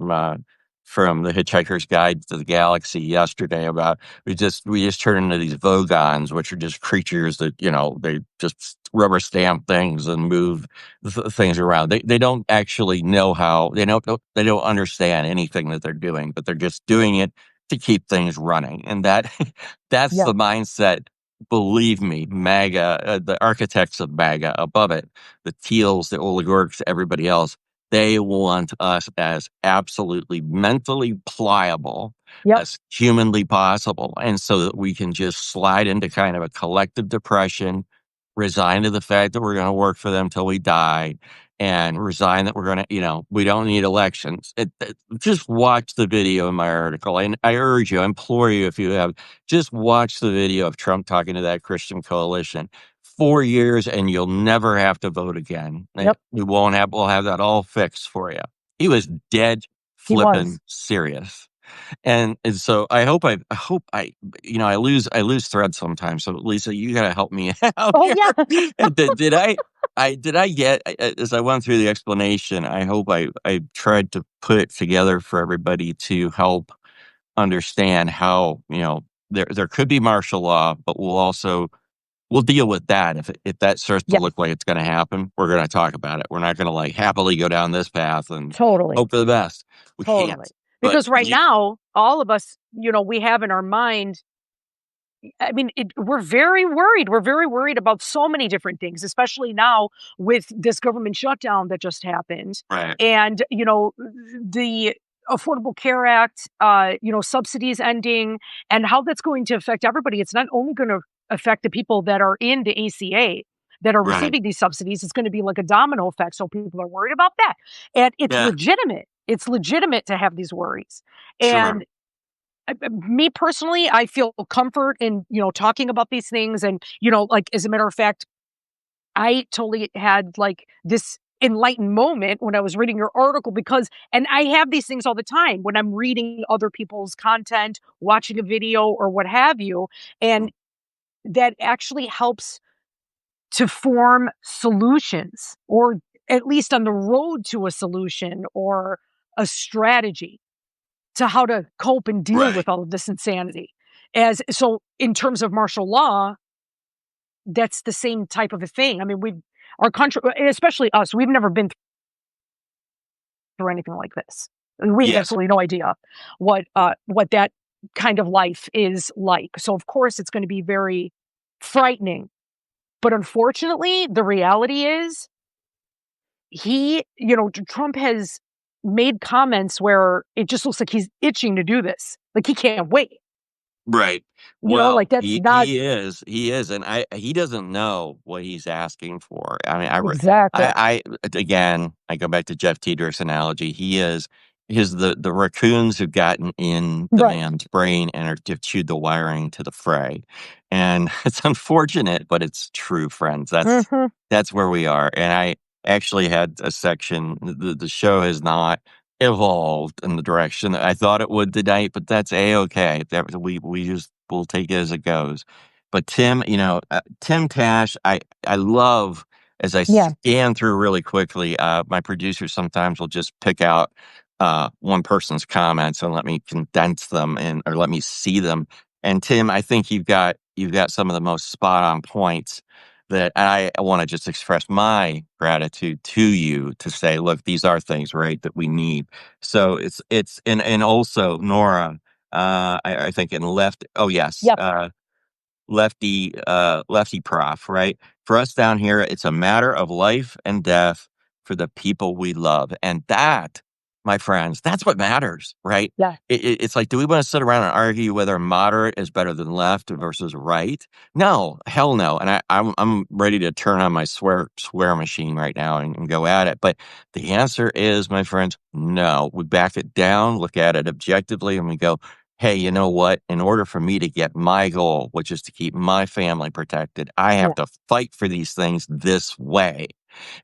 the Hitchhiker's Guide to the Galaxy yesterday about we just turn into these Vogons, which are just creatures that, they just rubber stamp things and move things around. They don't actually know how, they don't understand anything that they're doing, but they're just doing it to keep things running. And that's the mindset. Believe me, MAGA, the architects of MAGA above it, the Teals, the oligarchs, everybody else, they want us as absolutely mentally pliable as humanly possible. And so that we can just slide into kind of a collective depression, resign to the fact that we're going to work for them till we die, and resign that we're going to, we don't need elections. Just watch the video in my article. And I urge you, I implore you, if you have, just watch the video of Trump talking to that Christian coalition. 4 years and you'll never have to vote again. Yep. We'll have that all fixed for you. He was dead flipping serious. And so I lose thread sometimes. So Lisa, you got to help me out. Oh yeah. Did I get, as I went through the explanation, I hope I tried to put it together for everybody to help understand how, there could be martial law, but we'll deal with that. If that starts to Yeah, look like it's gonna happen, we're gonna talk about it. We're not gonna, like, happily go down this path and totally. hope for the best. We Totally. can't. But Because right now, all of us, we have in our mind, I mean, we're very worried. We're very worried about so many different things, especially now with this government shutdown that just happened. right. And, the Affordable Care Act, subsidies ending and how that's going to affect everybody. It's not only going to affect the people that are in the ACA that are Right. receiving these subsidies, it's going to be like a domino effect. So people are worried about that. And it's Yeah, legitimate. It's legitimate to have these worries. sure. And me personally, I feel comfort in, talking about these things. And, like, as a matter of fact, I totally had like this enlightened moment when I was reading your article and I have these things all the time when I'm reading other people's content, watching a video or what have you. And that actually helps to form solutions or at least on the road to a solution or a strategy to how to cope and deal Right. with all of this insanity. As so in terms of martial law, that's the same type of a thing. I mean, our country, especially us, we've never been through anything like this. And we have Yes. absolutely no idea what that kind of life is like. So of course it's going to be very frightening. But unfortunately, the reality is Trump has made comments where it just looks like he's itching to do this. Like he can't wait. Right. Well, Like that's not he is, and he doesn't know what he's asking for. I mean, exactly. again, I go back to Jeff Tiedrich's analogy. He's the raccoons who've gotten in the Right. man's brain and have chewed the wiring to the fray. And it's unfortunate, but it's true, friends. Mhm. That's where we are. And I actually had a section. The show has not evolved in the direction that I thought it would tonight, but that's a-okay. That we just we'll take it as it goes. But Tim, Tim Tash, I love as I Yeah. scan through really quickly. My producer sometimes will just pick out one person's comments and let me condense them and or let me see them. And Tim, I think you've got some of the most spot on points that I want to just express my gratitude to you to say, look, these are things, right, that we need. So and also Nora, I think in left, oh yes, Yep. lefty prof, right? For us down here, it's a matter of life and death for the people we love. And that, my friends, that's what matters, right? Yeah. It's like, do we want to sit around and argue whether moderate is better than left versus right? No, hell no. And I'm ready to turn on my swear machine right now and go at it. But the answer is, my friends, no. We back it down, look at it objectively, and we go, hey, you know what? In order for me to get my goal, which is to keep my family protected, I Yeah. have to fight for these things this way.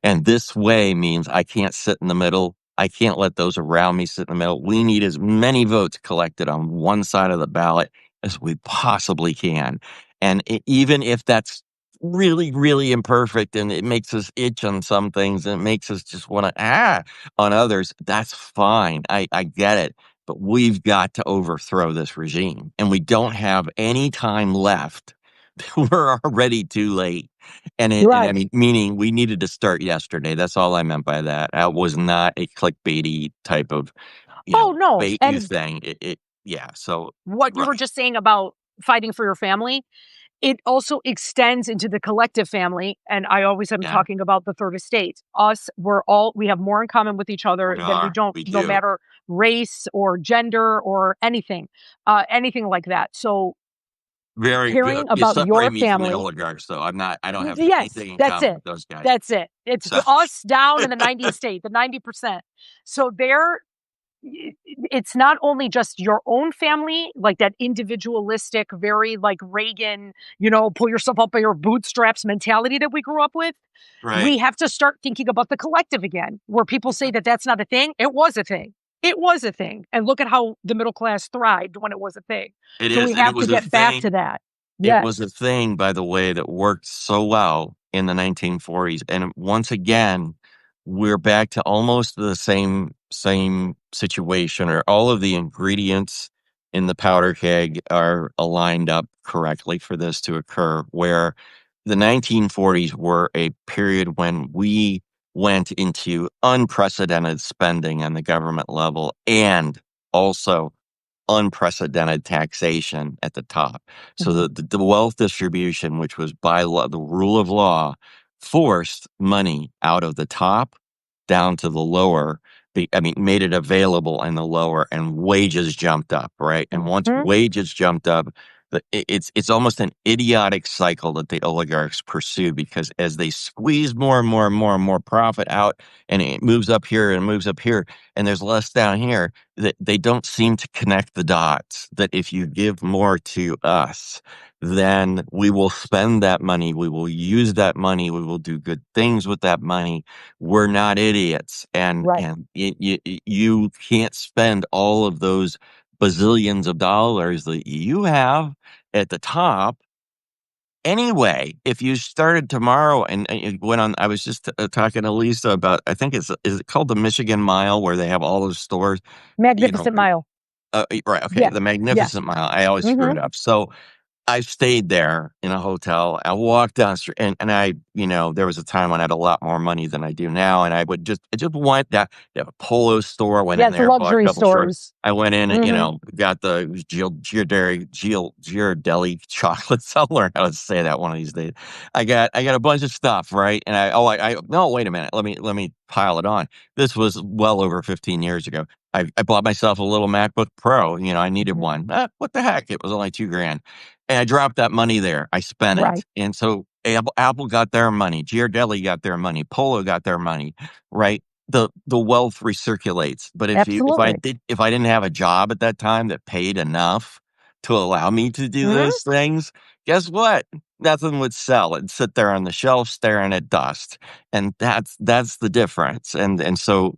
And this way means I can't sit in the middle. I can't let those around me sit in the middle. We need as many votes collected on one side of the ballot as we possibly can. And even if that's really, really imperfect and it makes us itch on some things and it makes us just want to on others, that's fine. I get it. But we've got to overthrow this regime. And we don't have any time left. We're already too late. And I Right. mean, meaning we needed to start yesterday. That's all I meant by that. That was not a clickbaity type of, Oh, no. bait you And thing. Yeah. So, what you were right. just saying about fighting for your family, it also extends into the collective family. And I always am Yeah, talking about the third estate. We have more in common with each other we than we are. don't, We no do. matter race or gender or anything like that. So Very good. caring You about separate your me from the family. oligarchs, though. I don't have Yes, anything in that's common it. with those guys. That's it. It's So, us down in the 90 estate, the 90%. So it's not only just your own family, like that individualistic, very like Reagan, pull yourself up by your bootstraps mentality that we grew up with. right. We have to start thinking about the collective again, where people say that that's not a thing. It was a thing. It was a thing. And look at how the middle class thrived when it was a thing. It So is. we And it have to was a get back thing. to that. It was a Yes. thing, by the way, that worked so well in the 1940s. And once again, we're back to almost the same situation or all of the ingredients in the powder keg are aligned up correctly for this to occur, where the 1940s were a period when we went into unprecedented spending on the government level and also unprecedented taxation at the top. So the wealth distribution, which was by law, the rule of law, forced money out of the top down to the lower. Made it available in the lower, and wages jumped up, right? And once wages jumped up, it's almost an idiotic cycle that the oligarchs pursue, because as they squeeze more and more and more and more profit out, and it moves up here and moves up here, and there's less down here, that they don't seem to connect the dots, that if you give more to us, then we will spend that money, we will use that money, we will do good things with that money. We're not idiots, and you can't spend all of those bazillions of dollars that you have at the top. Anyway, if you started tomorrow and you went on, I was just talking to Lisa about, I think is it called the Michigan Mile, where they have all those stores? Magnificent Mile. Right. Okay. The Magnificent Mile. I always screw it up. So I stayed there in a hotel. I walked down the street, and I, there was a time when I had a lot more money than I do now, and I just went down. They have a polo store. Went in It's there, bought a luxury couple shorts. stores. I went in, and got the Ghirardelli chocolates. I'll learn how to say that one of these days. I got a bunch of stuff, right? And no, wait a minute. Let me pile it on. This was well over 15 years ago. I bought myself a little MacBook Pro. I needed one. What the heck? It was only $2,000. And I dropped that money there. I spent it. And so Apple got their money. Ghirardelli got their money. Polo got their money, right? The wealth recirculates. But if I didn't have a job at that time that paid enough to allow me to do those things, guess what? Nothing would sell. It'd sit there on the shelf staring at dust. And that's the difference. And so,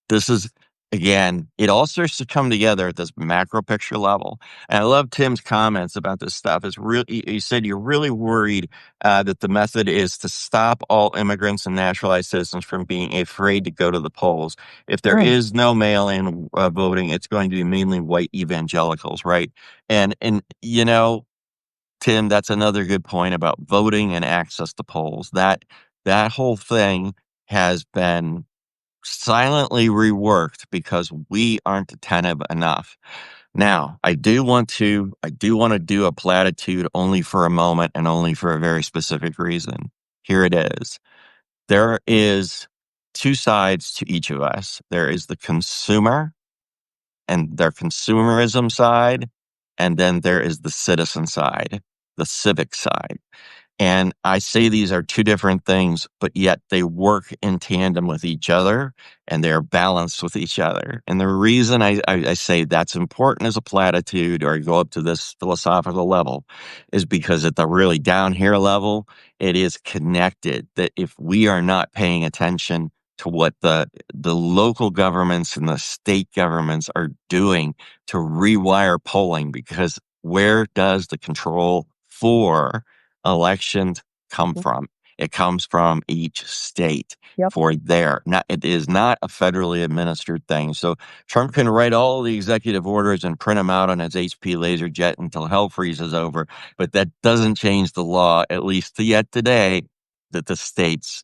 this is, again, it all starts to come together at this macro picture level. And I love Tim's comments about this stuff. He said you're really worried that the method is to stop all immigrants and naturalized citizens from being afraid to go to the polls. If there is no mail-in voting, it's going to be mainly white evangelicals, right? And Tim, that's another good point about voting and access to polls. That whole thing has been silently reworked because we aren't attentive enough. Now, I do want to do a platitude only for a moment and only for a very specific reason. Here it is. There is two sides to each of us. There is the consumer and their consumerism side, and then there is the citizen side, the civic side. And I say these are two different things, but yet they work in tandem with each other, and they're balanced with each other. And the reason I say that's important as a platitude, or go up to this philosophical level, is because at the really down here level, it is connected. That if we are not paying attention to what the local governments and the state governments are doing to rewire polling, because where does the control for elections come from? It comes from each state for it is not a federally administered thing. So Trump can write all the executive orders and print them out on his HP LaserJet until hell freezes over. But that doesn't change the law, at least yet today, that the states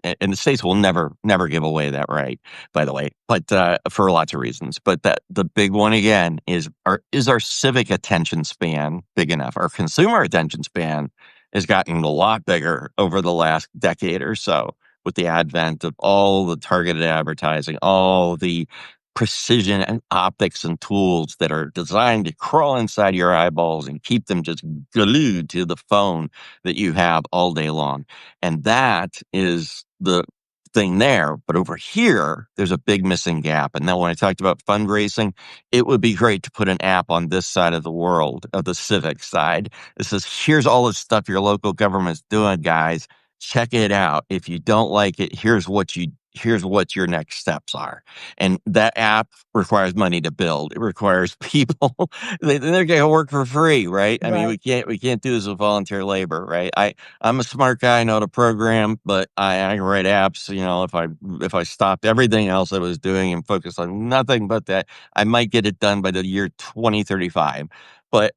will never give away that right, by the way, but for lots of reasons. But that the big one again is our civic attention span big enough? Our consumer attention span has gotten a lot bigger over the last decade or so, with the advent of all the targeted advertising, all the precision and optics and tools that are designed to crawl inside your eyeballs and keep them just glued to the phone that you have all day long. And that is the thing there. But over here, there's a big missing gap. And now when I talked about fundraising, it would be great to put an app on this side of the world, of the civic side. It says, here's all the stuff your local government's doing, guys. Check it out. If you don't like it, here's what you here's what your next steps are. And that app requires money to build. It requires people. They're going to work for free, right? I mean, we can't do this with volunteer labor, right? I'm a smart guy, I know how to program, but I can write apps. If I stopped everything else I was doing and focused on nothing but that, I might get it done by the year 2035. But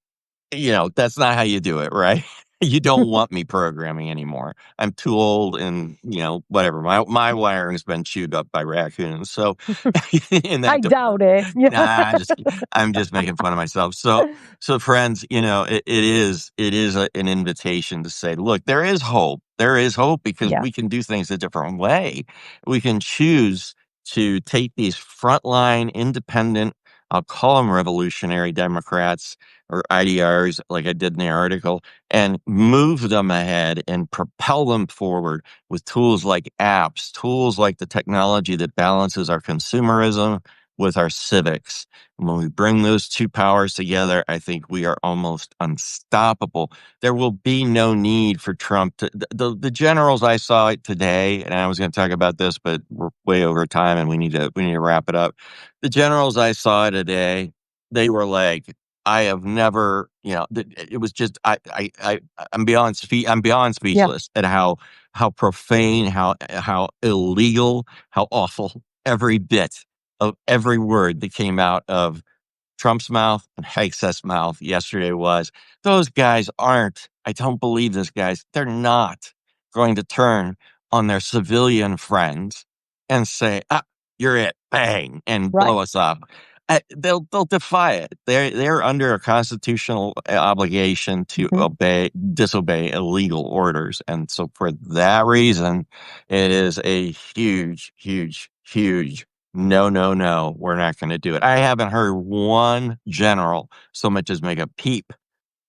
that's not how you do it, right? You don't want me programming anymore. I'm too old and, whatever. My wiring's been chewed up by raccoons. So in I that doubt department, it. nah, I'm just making fun of myself. So friends, it is an invitation to say, look, there is hope. There is hope because we can do things a different way. We can choose to take these frontline, independent, I'll call them revolutionary Democrats or IDRs, like I did in the article, and move them ahead and propel them forward with tools like apps, tools like the technology that balances our consumerism with our civics. And when we bring those two powers together, I think we are almost unstoppable. There will be no need for Trump to the generals I saw today, and I was going to talk about this, but we're way over time and we need to wrap it up. The generals I saw today, they were like, I have never, it was just, I'm beyond speechless at how profane, how illegal, how awful every bit of every word that came out of Trump's mouth and Hex's mouth yesterday was. Those guys I don't believe this, guys. They're not going to turn on their civilian friends and say, you're it, bang, and blow us up. They'll defy it. They're under a constitutional obligation to disobey illegal orders. And so for that reason, it is a huge, huge, huge no, no, no, we're not going to do it. I haven't heard one general so much as make a peep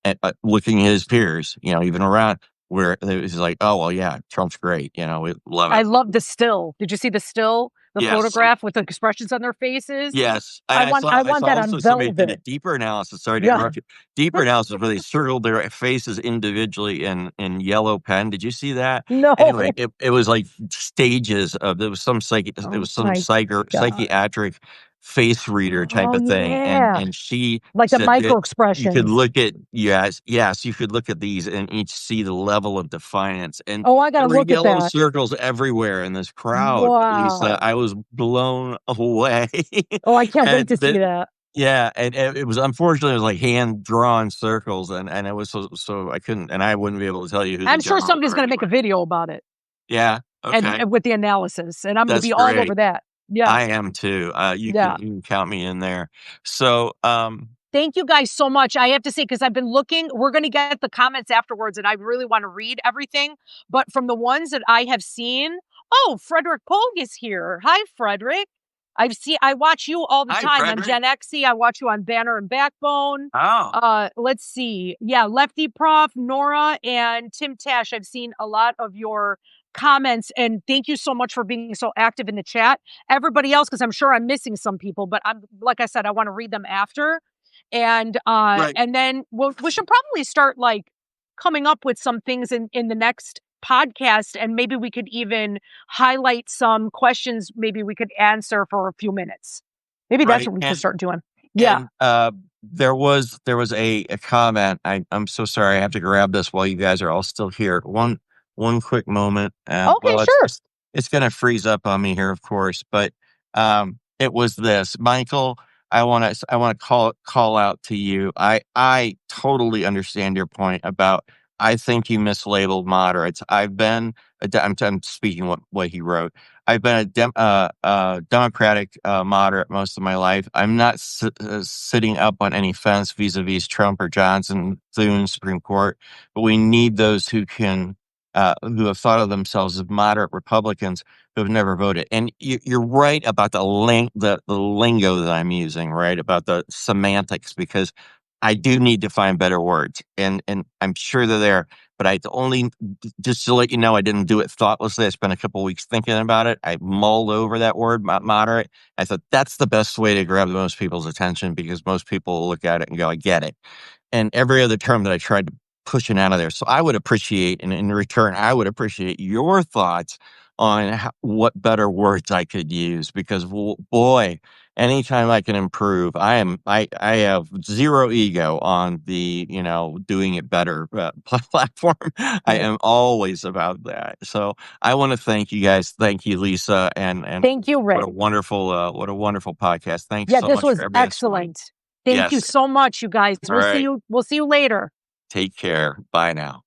at looking at his peers, even around where he's like, oh, well, yeah, Trump's great. We love it. I love the still. Did you see the still, the Yes. photograph with the expressions on their faces? Yes. I want that also on somebody did a velvet. deeper analysis. Sorry to interrupt you. Deeper analysis where they circled their faces individually in yellow pen. Did you see that? No. Anyway, it was like stages of there was some psychiatric face reader type of thing. And she like the said micro that expressions. you could look at you could look at these and each see the level of defiance. And I gotta there were look at yellow that. circles everywhere in this crowd. Wow. Lisa, I was blown away. I can't wait to see that. Yeah, and it was unfortunately, it was like hand-drawn circles, and it was so I couldn't and I wouldn't be able to tell you who the I'm sure generals somebody's are gonna make a anyway. video about it. Yeah, okay. And with the analysis, and I'm gonna That's be all great. over that. Yeah. I am too. You can count me in there. So, thank you guys so much. I have to say, because I've been looking, we're going to get the comments afterwards, and I really want to read everything. But from the ones that I have seen, Frederick Pogue is here. Hi, Frederick. I watch you all the time on Gen Xy. I watch you on Banner and Backbone. Oh. Let's see. Yeah, Lefty Prof, Nora, and Tim Tash. I've seen a lot of your comments, and thank you so much for being so active in the chat. Everybody else, because I'm sure I'm missing some people, but like I said, I want to read them after. And and then we should probably start like coming up with some things in the next podcast, and maybe we could even highlight some questions maybe we could answer for a few minutes. Maybe that's what we could start doing. Yeah. And, there was a comment. I'm so sorry. I have to grab this while you guys are all still here. One quick moment. Okay, sure. It's going to freeze up on me here, of course, but it was this, Michael. I want to call out to you. I totally understand your point about. I think you mislabeled moderates. I'm speaking what he wrote. I've been a Democratic moderate most of my life. I'm not sitting up on any fence vis-a-vis Trump or Johnson, Thune, Supreme Court, but we need those who have thought of themselves as moderate Republicans who have never voted. And you're right about the lingo that I'm using, right, about the semantics, because I do need to find better words, and I'm sure they're there. But just to let you know, I didn't do it thoughtlessly. I spent a couple of weeks thinking about it. I mulled over that word, moderate. I thought that's the best way to grab most people's attention, because most people will look at it and go, I get it. And every other term that I tried to push it out of there. So I would appreciate, and in return, I would appreciate your thoughts on what better words I could use because boy, anytime I can improve, I have zero ego on the, doing it better platform. I am always about that. So I want to thank you guys. Thank you, Lisa, and Thank you, Rick. what a wonderful podcast. Thanks Yeah, so this much was for everything. excellent. Thank you Yes. so much, you guys. All right. We'll see you later. Take care. Bye now.